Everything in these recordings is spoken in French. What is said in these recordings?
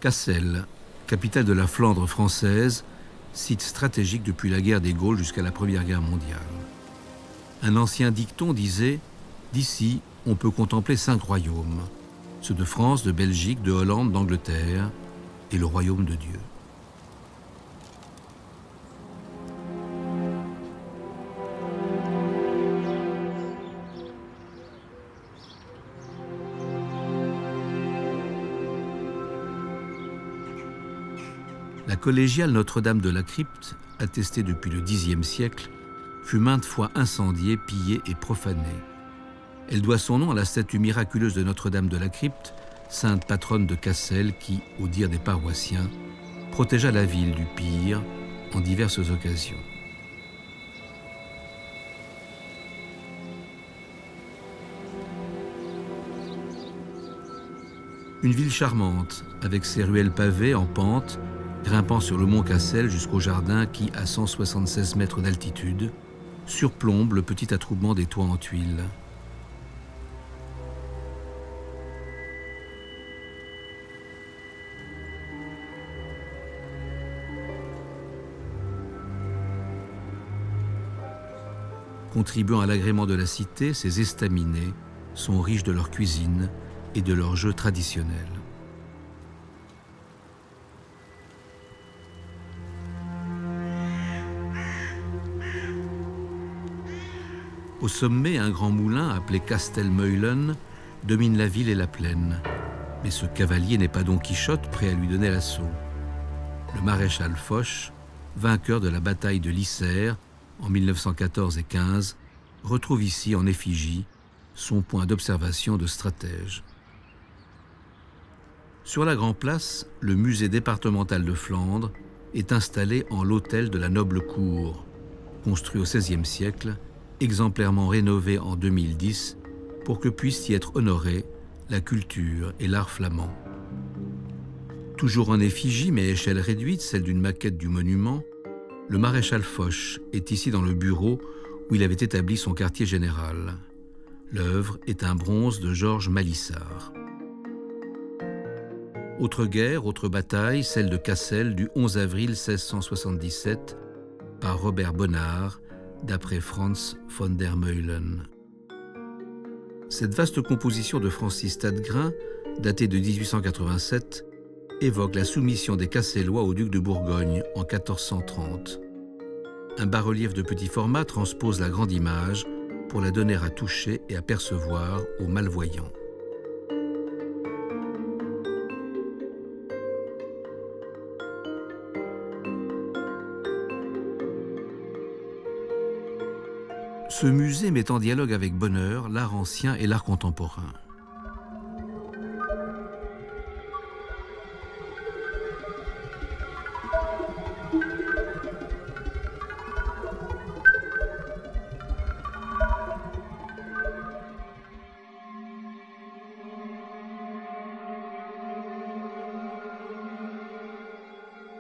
Cassel, capitale de la Flandre française, site stratégique depuis la guerre des Gaules jusqu'à la Première Guerre mondiale. Un ancien dicton disait « D'ici, on peut contempler 5 royaumes, ceux de France, de Belgique, de Hollande, d'Angleterre et le royaume de Dieu ». La collégiale Notre-Dame de la Crypte, attestée depuis le Xe siècle, fut maintes fois incendiée, pillée et profanée. Elle doit son nom à la statue miraculeuse de Notre-Dame de la Crypte, sainte patronne de Cassel qui, au dire des paroissiens, protégea la ville du pire en diverses occasions. Une ville charmante, avec ses ruelles pavées en pente, grimpant sur le mont Cassel jusqu'au jardin qui, à 176 mètres d'altitude, surplombe le petit attroupement des toits en tuiles. Contribuant à l'agrément de la cité, ces estaminets sont riches de leur cuisine et de leurs jeux traditionnels. Au sommet, un grand moulin appelé Kastelmeulen domine la ville et la plaine. Mais ce cavalier n'est pas Don Quichotte prêt à lui donner l'assaut. Le maréchal Foch, vainqueur de la bataille de l'Isère en 1914 et 15, retrouve ici en effigie son point d'observation de stratège. Sur la Grand Place, le musée départemental de Flandre est installé en l'hôtel de la Noble Cour, construit au XVIe siècle, exemplairement rénové en 2010 pour que puissent y être honorés la culture et l'art flamand. Toujours en effigie, mais à échelle réduite, celle d'une maquette du monument, le maréchal Foch est ici dans le bureau où il avait établi son quartier général. L'œuvre est un bronze de Georges Malissard. Autre guerre, autre bataille, celle de Cassel du 11 avril 1677 par Robert Bonnard, d'après Franz von der Meulen. Cette vaste composition de Francis Tadgrin, datée de 1887, évoque la soumission des Cassellois au duc de Bourgogne en 1430. Un bas-relief de petit format transpose la grande image pour la donner à toucher et à percevoir aux malvoyants. Ce musée met en dialogue avec bonheur l'art ancien et l'art contemporain.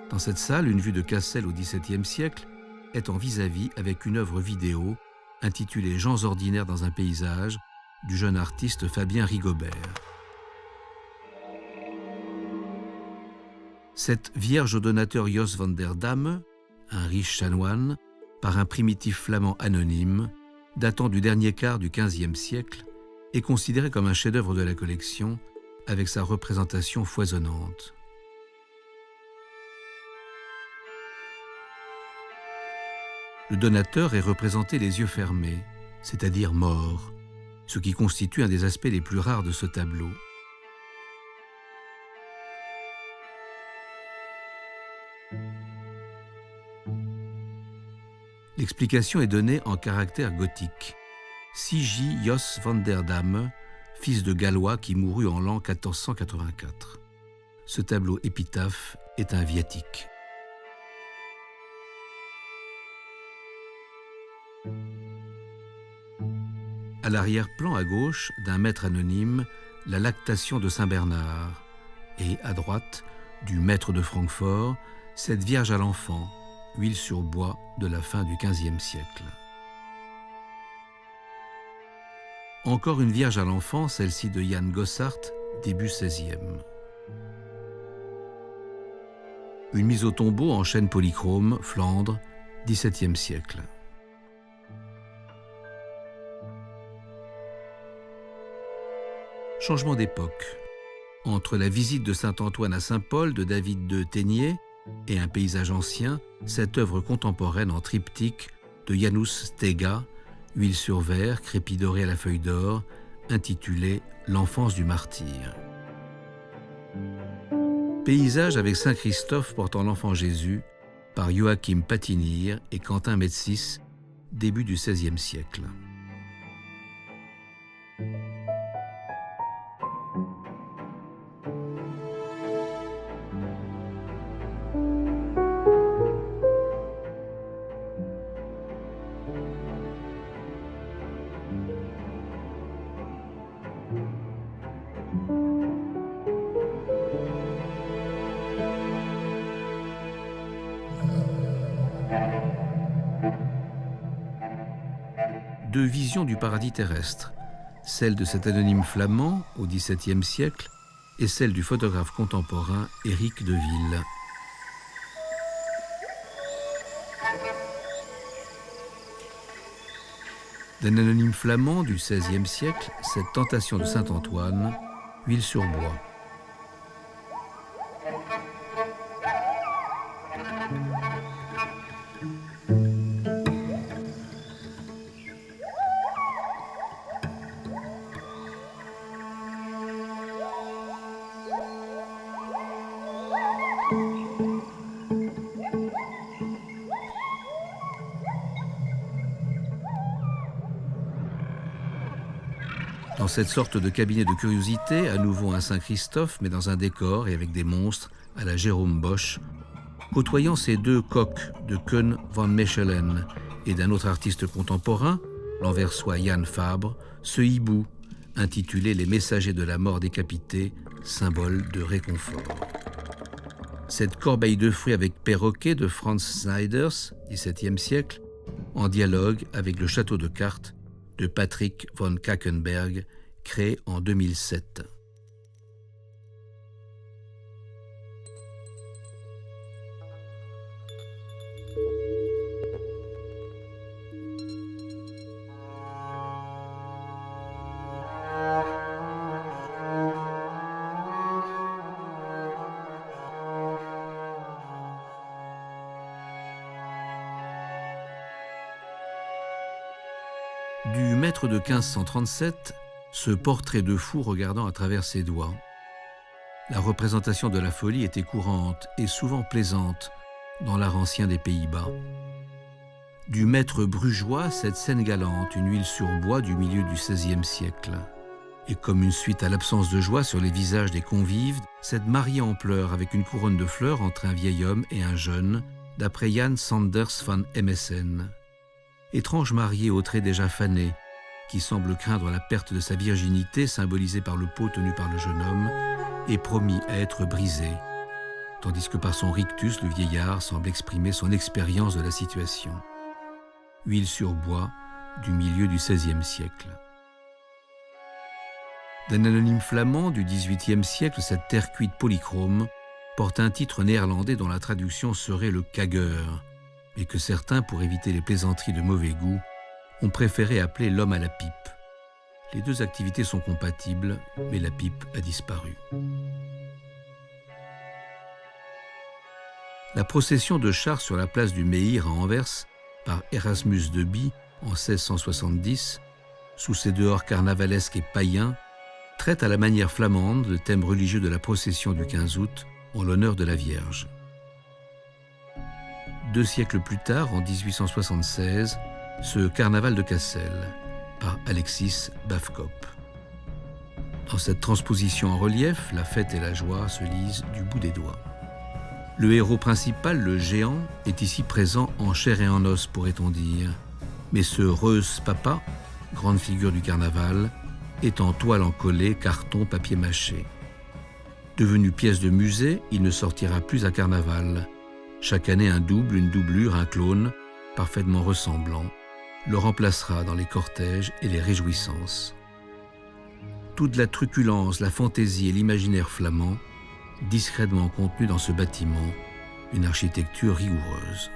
Dans cette salle, une vue de Cassel au XVIIe siècle est en vis-à-vis avec une œuvre vidéo intitulé « Gens ordinaires dans un paysage » du jeune artiste Fabien Rigobert. Cette Vierge au donateur Jos van der Damme, un riche chanoine, par un primitif flamand anonyme, datant du dernier quart du XVe siècle, est considérée comme un chef-d'œuvre de la collection avec sa représentation foisonnante. Le donateur est représenté les yeux fermés, c'est-à-dire mort, ce qui constitue un des aspects les plus rares de ce tableau. L'explication est donnée en caractère gothique. C.J. Jos van der Damme, fils de Gallois qui mourut en l'an 1484. Ce tableau épitaphe est un viatique. À l'arrière-plan à gauche d'un maître anonyme, la lactation de Saint-Bernard et à droite du maître de Francfort, cette Vierge à l'enfant, huile sur bois de la fin du XVe siècle. Encore une Vierge à l'enfant, celle-ci de Jan Gossart, début XVIe. Une mise au tombeau en chêne polychrome, Flandre, XVIIe siècle. Changement d'époque. Entre la visite de Saint-Antoine à Saint-Paul de David de Téniers et un paysage ancien, cette œuvre contemporaine en triptyque de Janusz Stega, huile sur verre, crépi doré à la feuille d'or, intitulée « L'enfance du martyr ». Paysage avec Saint-Christophe portant l'enfant Jésus par Joachim Patinir et Quentin Metsis, début du XVIe siècle. Deux visions du paradis terrestre, celle de cet anonyme flamand au XVIIe siècle et celle du photographe contemporain Éric Deville. D'un anonyme flamand du XVIe siècle, cette tentation de Saint-Antoine, huile sur bois. Dans cette sorte de cabinet de curiosité, à nouveau un Saint-Christophe, mais dans un décor et avec des monstres à la Jérôme Bosch, côtoyant ces deux coqs de Koen van Mechelen et d'un autre artiste contemporain, l'anversois Jan Fabre, ce hibou, intitulé « Les messagers de la mort décapités, symbole de réconfort ». Cette corbeille de fruits avec perroquet de Franz Snyders, XVIIe siècle, en dialogue avec le château de cartes de Patrick von Kakenberg, créé en 2007. Du maître de 1537, ce portrait de fou regardant à travers ses doigts. La représentation de la folie était courante et souvent plaisante dans l'art ancien des Pays-Bas. Du maître brugeois, cette scène galante, une huile sur bois du milieu du XVIe siècle. Et comme une suite à l'absence de joie sur les visages des convives, cette mariée en pleurs avec une couronne de fleurs entre un vieil homme et un jeune, d'après Jan Sanders van Emessen. Étrange mariée aux traits déjà fanés, qui semble craindre la perte de sa virginité, symbolisée par le pot tenu par le jeune homme, et promis à être brisé, tandis que par son rictus, le vieillard semble exprimer son expérience de la situation. Huile sur bois du milieu du XVIe siècle. D'un anonyme flamand du XVIIIe siècle, cette terre cuite polychrome porte un titre néerlandais dont la traduction serait le kager, et que certains, pour éviter les plaisanteries de mauvais goût, ont préféré appeler l'homme à la pipe. Les deux activités sont compatibles, mais la pipe a disparu. La procession de chars sur la place du Meir à Anvers, par Erasmus de Bie en 1670, sous ses dehors carnavalesques et païens, traite à la manière flamande le thème religieux de la procession du 15 août en l'honneur de la Vierge. 2 siècles plus tard, en 1876, ce carnaval de Cassel, par Alexis Bavkop. Dans cette transposition en relief, la fête et la joie se lisent du bout des doigts. Le héros principal, le géant, est ici présent en chair et en os, pourrait-on dire. Mais ce Reus Papa, grande figure du carnaval, est en toile encollée, carton, papier mâché. Devenu pièce de musée, il ne sortira plus à carnaval. Chaque année, un double, une doublure, un clone, parfaitement ressemblant, le remplacera dans les cortèges et les réjouissances. Toute la truculence, la fantaisie et l'imaginaire flamand, discrètement contenus dans ce bâtiment, une architecture rigoureuse.